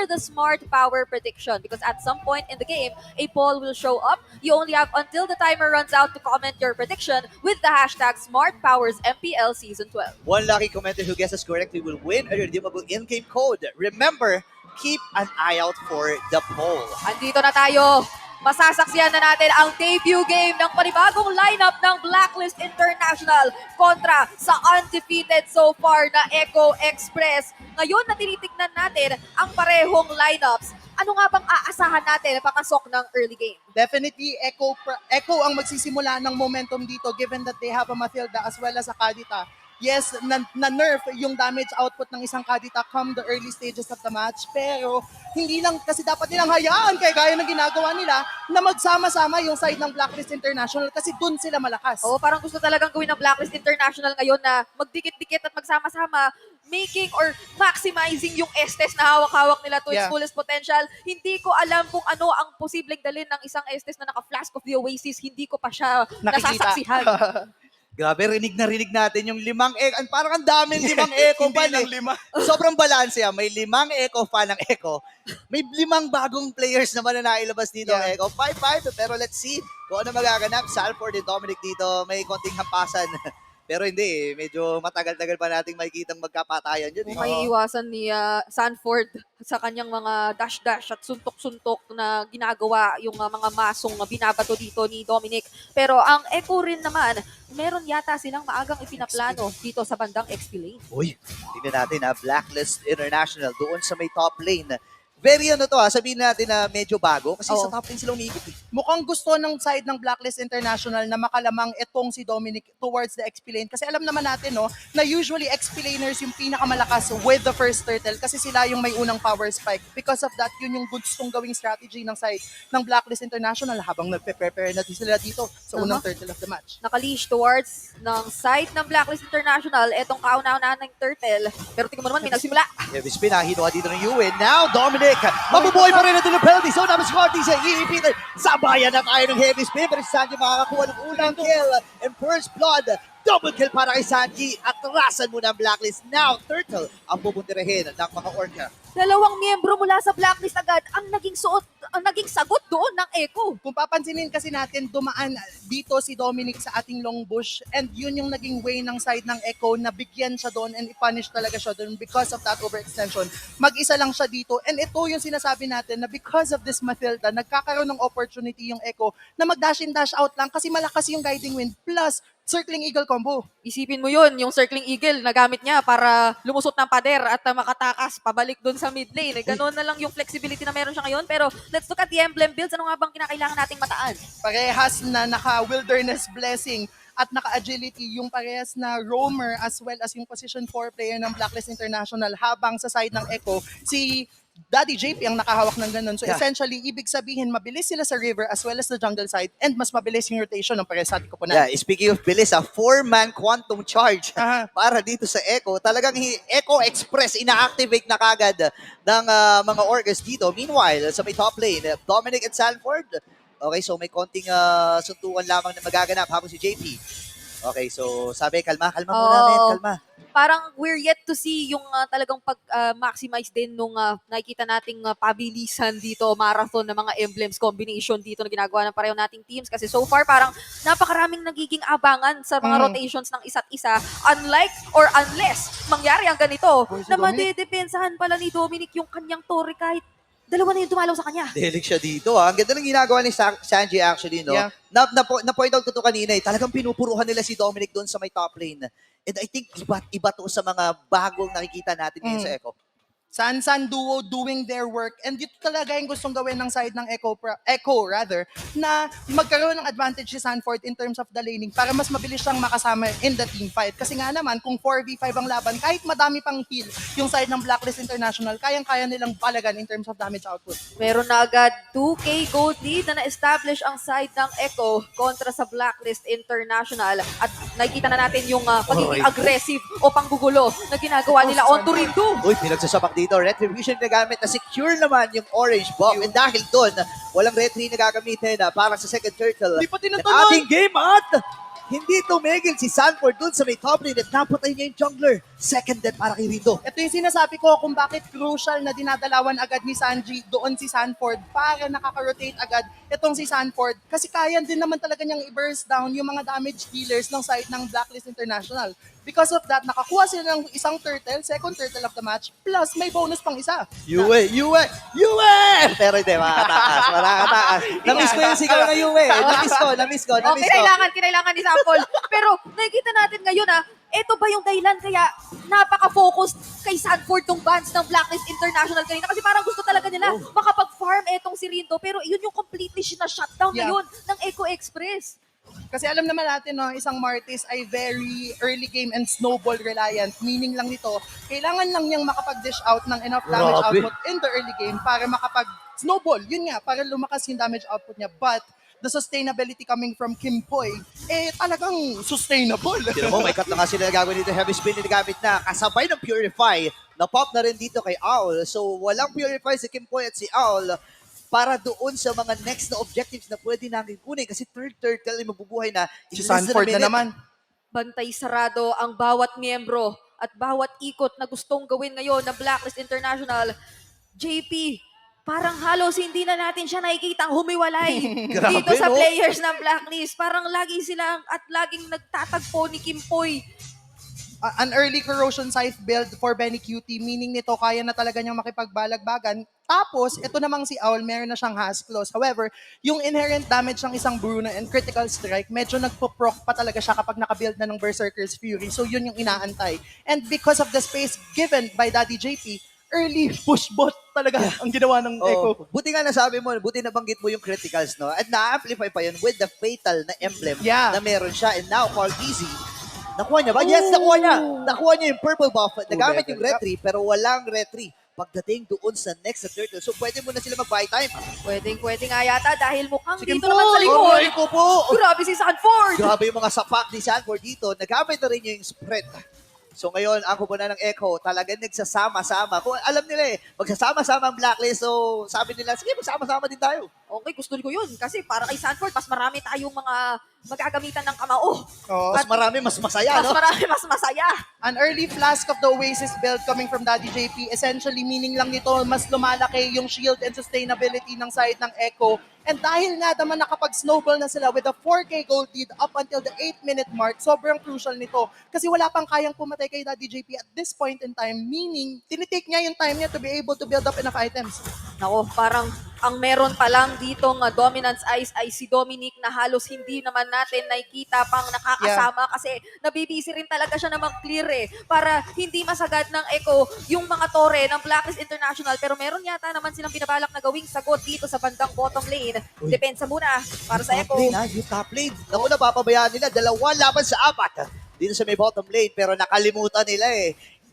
enter the smart power prediction because at some point in the game, a poll will show up. You only have until the timer runs out to comment your prediction with the hashtag SmartPowersMPL Season 12. One lucky commenter who guesses correctly will win a redeemable in-game code. Remember, keep an eye out for the poll. Andito na tayo. Masasaksiyan na natin ang debut game ng panibagong lineup ng Blacklist International kontra sa undefeated so far na Echo Express. Ngayon na tinitignan natin ang parehong lineups, ano nga bang aasahan natin pakasok ng early game? Definitely, Echo ang magsisimula ng momentum dito given that they have a Mathilda as well as a Kadita. Yes, na-nerf yung damage output ng isang Kadita come the early stages of the match. Pero hindi lang kasi dapat nilang hayaan kaya gaya ng ginagawa nila na magsama-sama yung side ng Blacklist International kasi dun sila malakas. Oo, parang gusto talagang gawin ng Blacklist International ngayon na magdikit-dikit at magsama-sama, making or maximizing yung Estes na hawak-hawak nila to its Yeah. fullest potential. Hindi ko alam kung ano ang posibleng dalhin ng isang Estes na naka-Flask of the Oasis. Hindi ko pa siya nasasaksihan. Grabe, rinig na rinig natin yung limang echo. Parang ang daming limang echo Hindi fan lang eh. lima. Sobrang balanse yan. May limang echo fan ng echo. May limang bagong players naman na nailabas dito ang Yeah. echo. 5-5, pero let's see kung ano magaganap. Salford and Dominic dito, may konting hampasan. Pero hindi eh. Medyo matagal-tagal pa nating makikitang magkapatayan dyan eh. May iwasan ni Sanford sa kanyang mga dash-dash at suntok-suntok na ginagawa yung mga masong binabato dito ni Dominic. Pero ang Echo rin naman, meron yata silang maagang ipinaplano dito sa bandang XP lane. Uy, tingnan natin Blacklist International doon sa may top lane. Very ano to sabihin natin na medyo bago kasi Oo. sa top lane sila umiikot eh. Mukhang gusto ng side ng Blacklist International na makalamang itong si Dominic towards the XP lane. Kasi alam naman natin na usually XP laners yung pinakamalakas with the first turtle kasi sila yung may unang power spike. Because of that, yun yung gustong gawing strategy ng side ng Blacklist International habang nagpe-prepare natin sila dito sa unang turtle of the match. Nakaleash towards ng side ng Blacklist International, etong kauna-unahan ng turtle. Pero tingnan mo naman, may nagsimula. Heavy spin, hinuha dito ng Ewan. Now, Dominic, mabubuhay pa rin natin ng penalty zone. Tapos Scotty sa Peter. Sabayan na tayo ng heavy spin. Pero si Sanji makakakuha ng unang kill. And first blood, double kill para kay Sanji. At rasan muna ang Blacklist. Now, Turtle ang pupuntirahin ng mga Orca. Dalawang miyembro mula sa Blacklist agad ang naging sagot doon ng Echo. Kung papansinin kasi natin, dumaan dito si Dominic sa ating long bush and yun yung naging way ng side ng Echo na bigyan siya doon and i-punish talaga siya doon because of that overextension. Mag-isa lang siya dito and ito yung sinasabi natin na because of this Mathilda, nagkakaroon ng opportunity yung Echo na mag-dash in dash out lang kasi malakas yung guiding wind plus circling eagle combo. Isipin mo yun, yung circling eagle na gamit niya para lumusot ng pader at makatakas pabalik doon sa mid lane. Ganun na lang yung flexibility na meron siya ngayon. Pero let's look at the emblem builds. Ano nga bang kinakailangan nating mataan? Parehas na naka-wilderness blessing at naka-agility yung parehas na roamer as well as yung position 4 player ng Blacklist International habang sa side ng Echo, si Daddy JP ang nakahawak ng ganun. So Yeah. essentially, ibig sabihin, mabilis sila sa river as well as the jungle side and mas mabilis yung rotation ng parehas sa ating koponan. Yeah, speaking of bilis, 4-man quantum charge Aha. para dito sa Echo. Talagang Echo Express ina-activate na kagad ng mga Orcas dito. Meanwhile, sa may top lane, Dominic at Sanford. Okay, so may konting suntukan lamang na magaganap habang si JP. Okay, so sabi, kalma muna, men, kalma. Parang we're yet to see yung talagang pag-maximize din nung nakikita nating pabilisan dito, marathon ng mga emblems combination dito na ginagawa ng pareho nating teams. Kasi so far, parang napakaraming nagiging abangan sa mga rotations ng isa't isa. Unlike or unless mangyari ang ganito, Boy, si na Dominic. madedepensahan pala ni Dominic yung kanyang torre kahit dalawa na yung dumalaw sa kanya. Delik siya dito. Ang ganda ng ginagawa ni Sanji actually, no? Yeah. Na-point out ko to kanina talagang pinupuruhan nila si Dominic doon sa may top lane. And I think iba to sa mga bagong nakikita natin ngayon sa Echo. San duo doing their work and dito talaga yung gustong gawin ng side ng Echo na magkaroon ng advantage si Sanford in terms of the laning para mas mabilis siyang makasama in the team fight. Kasi nga naman, kung 4v5 ang laban, kahit madami pang heal yung side ng Blacklist International, kayang-kaya nilang balagan in terms of damage output. Meron na agad 2K gold lead na na-establish ang side ng Echo kontra sa Blacklist International. At nakikita na natin yung pagiging aggressive o panggugulo na ginagawa nila on Turindu. Uy, pinagsasapak dito. Retribution na gamit na secure naman yung orange buff. And dahil doon, walang retri na gagamitin para sa second turtle. Hindi pa ng tinutunog! ating game at Hindi tumigil si Sanford dun sa may top lane at napatay niya yung jungler. Second death para kay Rindo. Ito yung sinasabi ko kung bakit crucial na dinadalawan agad ni Sanji doon si Sanford para nakaka-rotate agad itong si Sanford kasi kaya din naman talaga niyang i-burst down yung mga damage dealers ng side ng Blacklist International. Because of that, nakakuha sila ng isang turtle, second turtle of the match, plus may bonus pang isa. Yue! Pero hindi, makakatakas. Namiss ko yung sigaw ng Yue. Namiss ko. Kinailangan ni Sample. Pero nakikita natin ngayon ito ba yung dahilan kaya napaka-focused kay Sanford tong bans ng Blacklist International kanina? Kasi parang gusto talaga nila makapag-farm etong si Rindo. Pero yun yung completely na-shutdown ngayon ng Echo Express. Kasi alam naman natin, no, isang Martis ay very early game and snowball reliant. Meaning lang nito, kailangan lang niyang makapag-dish out ng enough damage Grabe. output in the early game para makapag-snowball. Yun nga, para lumakas yung damage output niya. But the sustainability coming from Kim Poi, talagang sustainable. Tino mo, may cut na nga sila gagawin dito. Heavy spin ginagamit na kasabay ng Purify. Na-pop na rin dito kay Owl. So, walang Purify si Kim Poi at si Owl para doon sa mga next na objectives na pwede namin kunin. Kasi third turtle ay mabubuhay na. Si In less than a Sanford na minute. naman. Bantay sarado ang bawat miyembro at bawat ikot na gustong gawin ngayon ng Blacklist International. JP, parang halos hindi na natin siya nakikita humiwalay Grabe, dito sa no? players ng Blacklist. Parang lagi sila at laging nagtatagpo ni Kim Poi. An early corrosion scythe build for Benny Cutie, meaning nito kaya na talaga niyang makipagbalagbagan. Tapos, ito namang si Owl, meron na siyang Has Claws. However, yung inherent damage ng isang Bruna and critical strike, medyo nagpo-proc pa talaga siya kapag nakabuild na ng Berserker's Fury. So, yun yung inaantay. And because of the space given by Daddy JP, early push bot talaga ang ginawa ng Echo. Buti nga nasabi mo, buti nabanggit mo yung criticals, no? At na-amplify pa yun with the fatal na emblem Yeah. na meron siya. And now, Easy, nakuha niya ba? Yes, nakuha niya. Nakuha niya yung purple buff. Nagamit yung retry, pero walang retry pagdating doon sa next na turtle. So, pwede mo na sila mag-buy time. Pwede nga yata dahil mukhang Sige dito po. naman sa likod. Aray ko po! Grabe si Sanford! Grabe yung mga sapak ni Sanford dito. Nagamit na rin niya yung spread. So ngayon, ang kupunan ng Echo, talagang nagsasama-sama. Kung alam nila magsasama-sama ang Blacklist. So sabi nila, sige, magsama-sama din tayo. Okay, gusto ko yun. Kasi para kay Sanford, mas marami tayong mga magagamitan ng kamao. Oh. Mas marami, mas masaya, Mas no? marami, mas masaya. An early flask of the Oasis build coming from Daddy JP, essentially meaning lang nito mas lumalaki yung shield and sustainability ng side ng Echo. And dahil nga naman nakapag-snowball na sila with a 4K gold lead up until the 8-minute mark, sobrang crucial nito. Kasi wala pang kayang pumatay kay Daddy JP at this point in time, meaning tinitake niya yung time niya to be able to build up enough items. Nako, parang ang meron pa lang ditong Dominance Ice ay si Dominic na halos hindi naman natin nakikita pang nakakasama kasi nabibisi rin talaga siya na mag-clear para hindi masagad ng Echo yung mga tore ng Blacklist International. Pero meron yata naman silang pinabalak na gawing sagot dito sa bandang bottom lane. Depensa muna para sa Echo. Yung top lane. Naku, napapabayaan nila. 2 laban sa 4. Dito sa may bottom lane. Pero nakalimutan nila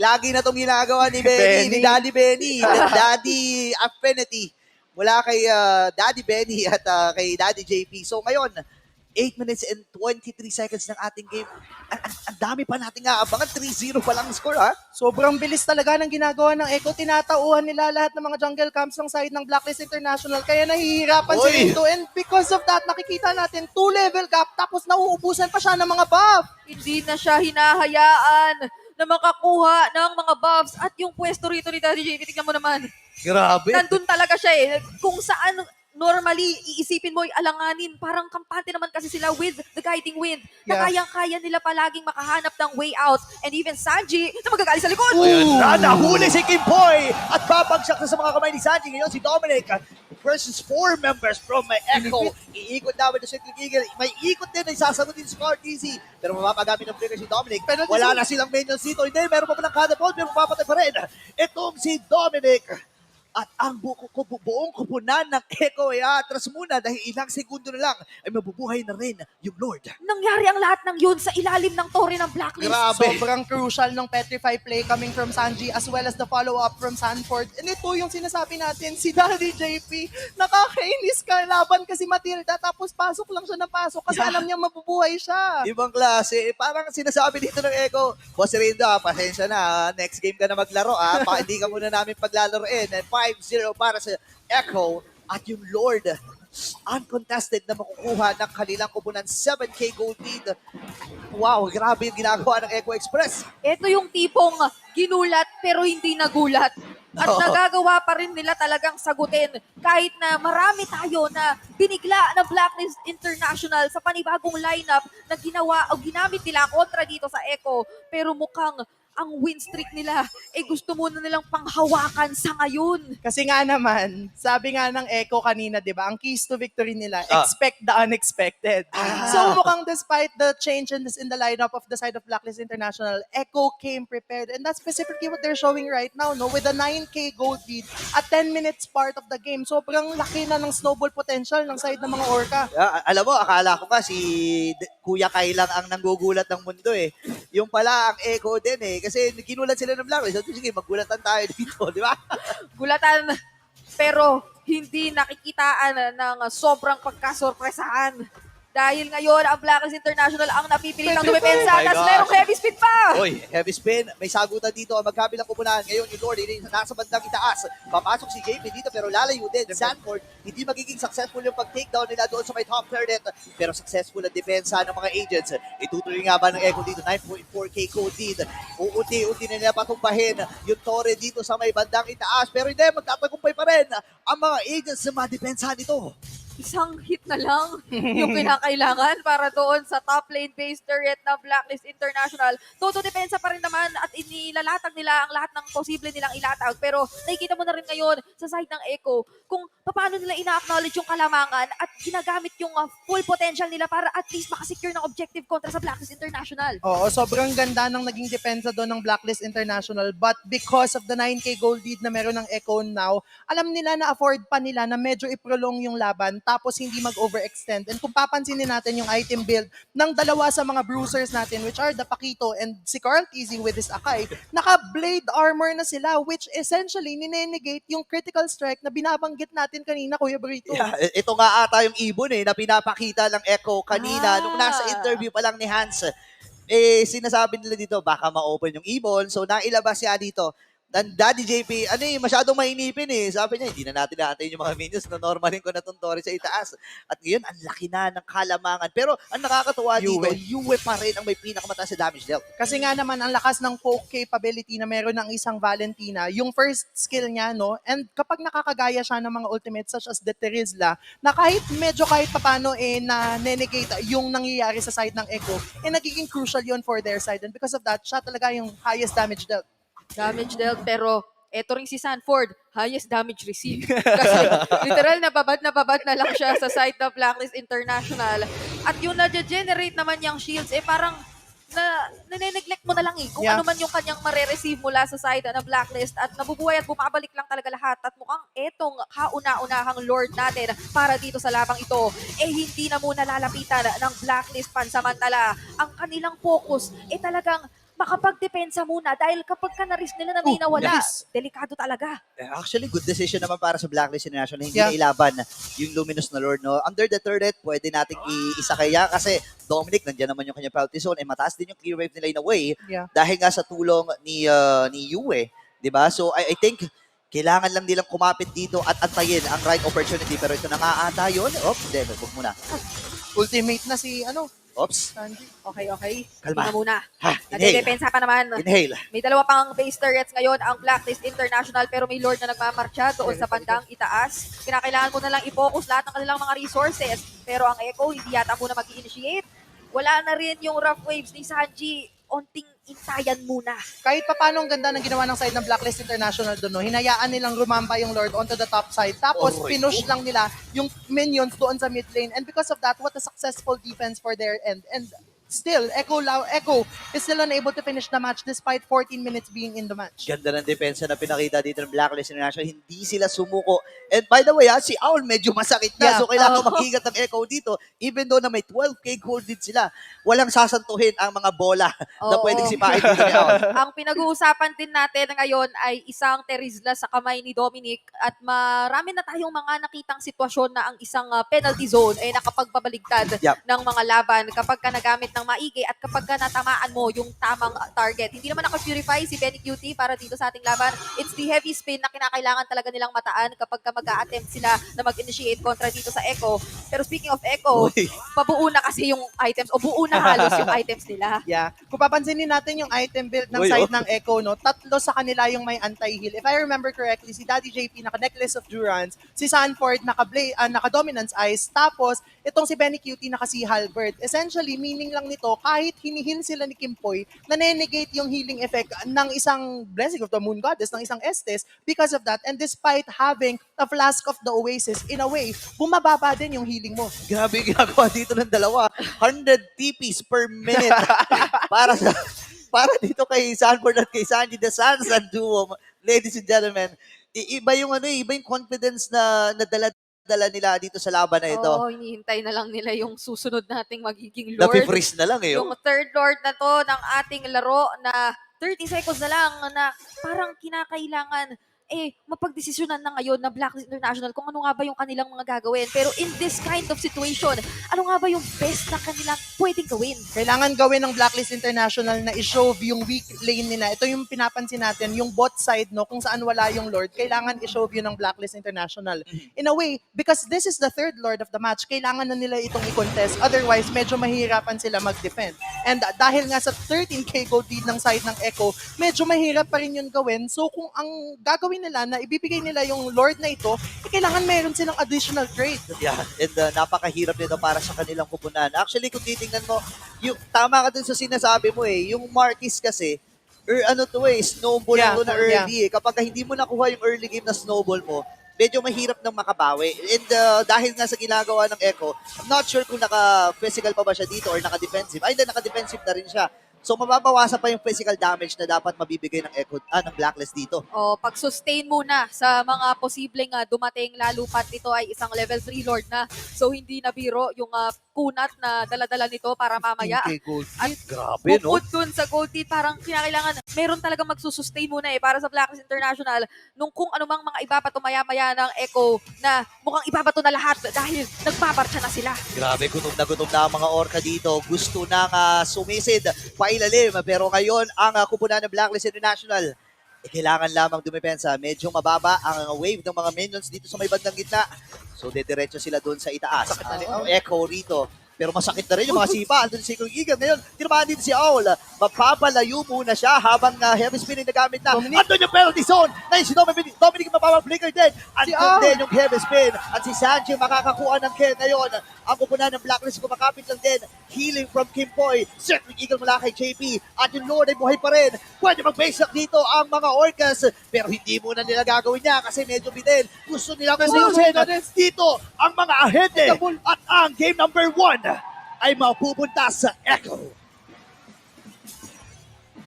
Lagi na itong ginagawa ni Benny, ni Daddy Benny, Daddy Affinity. Mula kay Daddy Benny at kay Daddy JP. So ngayon, 8 minutes and 23 seconds ng ating game. Ang dami pa natin aabangan. 3-0 pa lang ang score, ha? Sobrang bilis talaga ng ginagawa ng Echo. Tinatauhan nila lahat ng mga jungle camps ng side ng Blacklist International. Kaya nahihirapan si Oy! Rinto. And because of that, nakikita natin 2-level gap tapos nauubusan pa siya ng mga buff. Hindi na siya hinahayaan na makakuha ng mga buffs at yung pwesto rito ni Daddy JP, tingnan mo naman. Grabe. Nandun talaga siya Kung saan normally iisipin mo alanganin, parang kampante naman kasi sila with the guiding wind na Yeah. kayang-kaya nila palaging makahanap ng way out. And even Sanji na magagaling sa likod. Nahuli si Kim Poi at babagsak na sa mga kamay ni Sanji. Ngayon si Dominic versus 4 members from Echo. Iikot namin na si Eagle. May ikot din na isasagutin si Easy. Pero mapapagamit ng flicker si Dominic. Pero Wala na silang minions dito. Hindi, meron pa palang catapult pero mapapatay pa rin. Itong si Dominic. At ang buong kupunan ng Echo ay atras muna dahil ilang segundo na lang ay mabubuhay na rin yung Lord. Nangyari ang lahat ng yun sa ilalim ng tore ng Blacklist. Grabe. Sobrang crucial ng Petrify play coming from Sanji as well as the follow-up from Sanford. And ito yung sinasabi natin, si Daddy JP, nakakainis ka laban kasi Matilda tapos pasok lang siya ng pasok kasi alam niya mabubuhay siya. Ibang klase. Parang sinasabi dito ng Echo, Boss Rindo, pasensya na. Next game ka na maglaro. Hindi ka muna namin paglalaroin. And 5-0 para sa Echo at yung Lord uncontested na makukuha ng kanilang kupunan 7K gold lead. Wow, grabe yung ginagawa ng Echo Express. Ito yung tipong ginulat pero hindi nagulat. At Oo. nagagawa pa rin nila talagang sagutin kahit na marami tayo na binigla ng Blacklist International sa panibagong lineup na ginawa o ginamit nila kontra dito sa Echo. Pero mukhang ang win streak nila gusto muna nilang panghawakan sa ngayon. Kasi nga naman, sabi nga ng Echo kanina, di ba, ang keys to victory nila, Ah. expect the unexpected. Ah. So mukhang despite the changes in the lineup of the side of Blacklist International, Echo came prepared. And that's specifically what they're showing right now, no? With a 9K gold lead at 10 minutes part of the game. Sobrang laki na ng snowball potential ng side ng mga Orca. Alam mo, akala ko nga si Kuya Kai lang ang nanggugulat ng mundo eh. Yung pala ang Echo din eh. Kasi ginulat sila ng Blacklist. So, sige, magulatan tayo dito, di ba? Gulatan pero hindi nakikitaan ng sobrang pagkasorpresahan. Dahil ngayon, ang Blacklist International ang napipilitang dumepensa. Oh my Tapos gosh. merong heavy speed pa! Oy, heavy spin. May sagutan dito ang magkabilang kupunan. Ngayon yung Lord, nasa bandang itaas. Papasok si JP dito pero lalayo din. Sanford, hindi magiging successful yung pag-takedown nila doon sa may top turret. Pero successful ang depensa ng mga agents. Itutuloy nga ba ng Echo dito? 9.4K code lead. Uunti-unti na nila patumbahin yung Torre dito sa may bandang itaas. Pero hindi, magtatagumpay pa rin ang mga agents na madepensa nito. Isang hit na lang yung kinakailangan para doon sa top lane-based turret ng Blacklist International. Todo depensa pa rin naman at inilalatag nila ang lahat ng posible nilang ilatag. Pero nakikita mo na rin ngayon sa side ng Echo kung paano nila ina-acknowledge yung kalamangan at ginagamit yung full potential nila para at least makasecure ng objective kontra sa Blacklist International. Oo, sobrang ganda ng naging depensa doon ng Blacklist International. But because of the 9K gold lead na meron ng Echo now, alam nila na afford pa nila na medyo i-prolong yung laban tapos hindi mag-overextend. And kung papansinin natin yung item build ng dalawa sa mga bruisers natin, which are the Paquito and si Carl Tizzy with his Akai, naka-blade armor na sila, which essentially ninenegate yung critical strike na binabanggit natin kanina, Kuya Brito. Yeah, ito nga ata yung ibon na pinapakita ng Echo kanina nung nasa interview pa lang ni Hans. Sinasabi nila dito, baka ma-open yung ibon. So, nailabas siya dito. Daddy JP, masyadong mainipin eh. Sabi niya, hindi na natin natin yung mga minions na normalin ko na itong Torre sa itaas. At ngayon, ang laki na ng kalamangan. Pero ang nakakatuwa dito, Yue pa rin ang may pinakamataas sa damage dealt. Kasi nga naman, ang lakas ng poke capability na meron ng isang Valentina, yung first skill niya, no? And kapag nakakagaya siya ng mga ultimates such as the Terizla, na kahit papano na-negate yung nangyayari sa side ng Echo, nagiging crucial yon for their side. And because of that, siya talaga yung highest damage dealt. Damage dealt, pero eto rin si Sanford, highest damage received. Kasi literal nababad na lang siya sa side ng Blacklist International. At yung na-generate naman yung shields, parang nane-neglect mo na lang kung ano man yung kanyang mare-receive mula sa side ng Blacklist at nabubuhay at bumabalik lang talaga lahat. At mukhang etong kauna-unahang Lord natin para dito sa labang ito, hindi na muna lalapitan ng Blacklist pansamantala. Ang kanilang focus, talagang makapagdepensa muna dahil kapag ka na-risk nila na may nawala, delikado talaga. Actually, good decision naman para sa Blacklist International. Hindi na ilaban yung Luminous na Lord. No? Under the turret, pwede nating isakaya kasi Dominic, nandiyan naman yung kanyang penalty zone. Mataas din yung clear wave nila in a way dahil nga sa tulong ni Yue. Diba? So, I think kailangan lang nilang kumapit dito at antayin ang right opportunity. Pero ito na nga ata yun. Huwag muna. Ultimate na si, Oops. Sanji. Okay. Kalma. Tingnan muna. Inhale. Nade-depensa pa naman. Inhale. May dalawa pang base turrets ngayon ang Blacklist International pero may Lord na nagmamarcha doon sa bandang itaas. Kinakailangan mo na lang i-focus lahat ng kanilang mga resources. Pero ang Echo hindi yata muna mag-i-initiate. Wala na rin yung rough waves ni Sanji. Onting intayan muna. Kahit pa paano ang ganda ng ginawa ng side ng Blacklist International doon, no? Hinayaan nilang rumamba yung Lord onto the top side. Tapos, pinush lang nila yung minions doon sa mid lane. And because of that, what a successful defense for their end. And still, Echo is still unable to finish the match despite 14 minutes being in the match. Ganda ng depensa na pinakita dito ng Blacklist International. Hindi sila sumuko. And by the way, si Owl medyo masakit na. So kailangan maghigat ng Echo dito. Even though na may 12K gold din sila, walang sasantuhin ang mga bola na pwedeng sipain dito ni Owl. Ang pinag-uusapan din natin ngayon ay isang Terizla sa kamay ni Dominic at marami na tayong mga nakitang sitwasyon na ang isang penalty zone ay nakapagbabaligtad ng mga laban kapag ka nagamit ng ng maigi at kapag ka natamaan mo yung tamang target, hindi naman naka-purify si Benny Cutie para dito sa ating laban. It's the heavy spin na kinakailangan talaga nilang mataan kapag ka mag-a-attempt sila na mag-initiate kontra dito sa Echo. Pero speaking of Echo, Uy. pabuo na kasi yung items o buo na halos yung items nila. Yeah. Kung papansinin natin yung item build ng Uy, side oh. ng Echo, no, tatlo sa kanila yung may anti-heal. If I remember correctly, si Daddy JP naka-Necklace of Durance, si Sanford naka-Dominance Eyes, tapos itong si Benny Cutie naka-Si Halberd. Essentially, meaning lang nito, kahit hinihil sila ni Kimpoy, nanenegate yung healing effect ng isang Blessing of the Moon Goddess, ng isang Estes because of that. And despite having a Flask of the Oasis, in a way, bumababa din yung healing mo. Grabe yung ginagawa dito ng dalawa. 100 TPs per minute para dito kay Sanford at kay Sanji, the Sansan duo. Ladies and gentlemen, iba yung iba yung confidence na nadala nila dito sa laban na ito. Oo, hinihintay na lang nila yung susunod nating magiging Lord. Napi-freeze na lang Yung third Lord na to ng ating laro na 30 seconds na lang na parang kinakailangan mapagdesisyonan na ngayon na Blacklist International kung ano nga ba yung kanilang mga gagawin. Pero in this kind of situation, ano nga ba yung best na kanilang pwedeng gawin? Kailangan gawin ng Blacklist International na i-show yung weak lane nila. Ito yung pinapansin natin, yung bot side, no, kung saan wala yung Lord, kailangan i-show yun ng Blacklist International. In a way, because this is the third Lord of the match, kailangan na nila itong i-contest. Otherwise, medyo mahihirapan sila mag-defend. And dahil nga sa 13k gold lead ng side ng Echo, medyo mahirap pa rin yun gawin. So kung ang gagawin nila na ibibigay nila yung Lord na ito, kailangan meron silang additional trade. Yeah, and napakahirap nito para sa kanilang kupunan. Actually, kung titingnan mo, yung tama ka dun sa sinasabi mo yung Marquis kasi, snowball Yeah, mo na yeah. early Kapag hindi mo nakuha yung early game na snowball mo, medyo mahirap nang makabawi. And dahil nga sa ginagawa ng Echo, I'm not sure kung naka-physical pa ba siya dito or naka-defensive. Ay, hindi, naka-defensive na rin siya. So, mababawasan pa yung physical damage na dapat mabibigay ng Echo, ng Blacklist dito. O pag-sustain muna sa mga posibleng dumating lalo pat ito ay isang level 3 Lord na. So hindi na biro yung kunat na dala-dala nito para mamaya. 13k gold. At Grabe, no? bukod dun sa gold teeth, parang kinakailangan, meron talagang magsusustain muna para sa Blacklist International nung kung anumang mga iba pa tumaya-maya ng Echo na mukhang ibabato na lahat dahil nagbabarcha na sila. Grabe, gutom na ang mga orca dito. Gusto nang sumisid, pailalim. Pero ngayon, ang kupunan ng Blacklist International, kailangan lamang dumepensa. Medyo mababa ang wave ng mga minions dito sa may bandang gitna. So, dediretso sila doon sa itaas. Ang Echo rito. Pero masakit na rin yung mga sipa. Andun si Kung Eagle. Ngayon, tinamaan dito si Owl. Magpapalayo muna siya habang heavy spinning na gamit na. Andun yung penalty zone. Ngayon si Dominic mapapaflicker din. Andun din yung heavy spin. At si Sanji makakakuha ng kill ngayon. Ang kupunan ng Blacklist kumakapit lang din. Healing from Kimpoy. Circling Eagle mula kay JP. At yung Lord ay buhay pa rin. Pwede mag-base up dito ang mga Orcas. Pero hindi muna nila gagawin niya kasi medyo bitin. Gusto nila kususin dito ang mga ahente. At ang game number 1 ay mapupunta sa Echo.